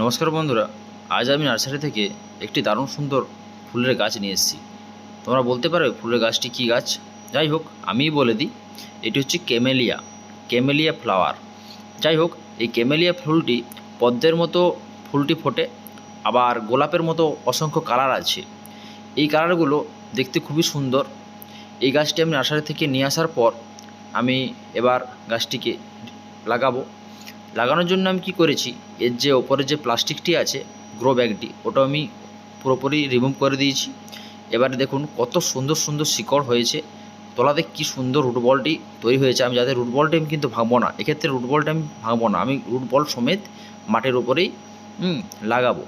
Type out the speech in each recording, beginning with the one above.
নমস্কার বন্ধুরা, আজ আমি নার্সারি থেকে একটি দারুণ সুন্দর ফুলের গাছ নিয়ে এসেছি। তোমরা বলতে পারবে ফুলের গাছটি কী গাছ? যাই হোক, আমিই বলে দিই। এটি হচ্ছে ক্যামেলিয়া, ক্যামেলিয়া ফ্লাওয়ার। যাই হোক, এই ক্যামেলিয়া ফুলটি পদ্মের মতো ফুলটি ফোটে, আবার গোলাপের মতো অসংখ্য কালার আছে। এই কালারগুলো দেখতে খুবই সুন্দর। এই গাছটি আমি নার্সারি থেকে নিয়ে আসার পর আমি এবার গাছটিকে লাগাবো। লাগানোর জন্য আমি কি করেছি, এর যে ওপরে যে প্লাস্টিকটি আছে, গ্রো ব্যাগটি, ওটা আমি পুরোপুরি রিমুভ করে দিয়েছি। এবারে দেখুন কত সুন্দর সুন্দর শিকড় হয়েছে, তলাতে কি সুন্দর রুট বলটি তৈরি হয়েছে। আমি যাদের রুট বলটি আমি কিন্তু ভাঙবো না, এক্ষেত্রে রুট বলটা আমি ভাঙবো না, আমি রুট বল সমেত মাটির উপরেই লাগাবো।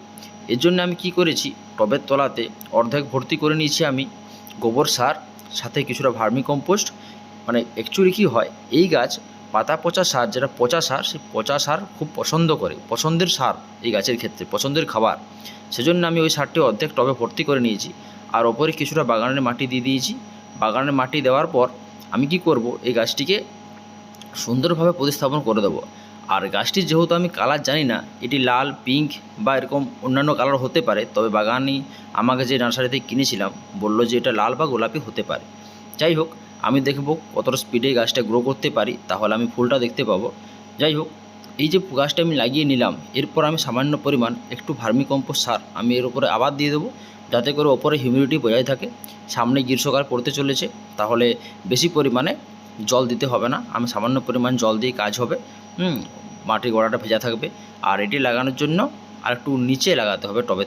এর জন্য আমি কি করেছি, টবের তলাতে অর্ধেক ভর্তি করে নিয়েছি আমি গোবর সার, সাথে কিছুটা ভার্মি কম্পোস্ট। মানে অ্যাকচুয়ালি কী হয়, এই গাছ পাতা পচা সার, যেটা পচা সার, সেই পচা সার খুব পছন্দ করে, পছন্দের সার এই গাছের ক্ষেত্রে, পছন্দের খাবার। সেজন্য আমি ওই সারটি অর্ধেক টবে ভর্তি করে নিয়েছি, আর ওপরে কিছুটা বাগানের মাটি দিয়ে দিয়েছি। বাগানের মাটি দেওয়ার পর আমি কি করব, এই গাছটিকে সুন্দরভাবে প্রতিস্থাপন করে দেবো। আর গাছটির যেহেতু আমি কালার জানি না, এটি লাল, পিঙ্ক বা এরকম অন্যান্য কালার হতে পারে, তবে বাগানি আমাকে যে নার্সারিতে কিনেছিলাম বলল যে এটা লাল বা গোলাপি হতে পারে। যাই হোক, আমি দেখব কতটা স্পিডে গাছটা গ্রো করতে পারি, তাহলে আমি ফুলটা দেখতে পাবো। যাই হোক, এই যে গাছটা আমি লাগিয়ে নিলাম, এরপর আমি সামান্য পরিমাণ একটু ভার্মি কম্পোস্ট সার আমি এর উপরে আবার দিয়ে দেবো, যাতে করে ওপরে হিউমিডিটি বজায় থাকে। সামনে গ্রীষ্মকাল পড়তে চলেছে, তাহলে বেশি পরিমাণে জল দিতে হবে না, আমি সামান্য পরিমাণ জল দিয়ে কাজ হবে। মাটির গোড়াটা ভেজা থাকবে। আর এটি লাগানোর জন্য আর একটু নিচে লাগাতে হবে টবে।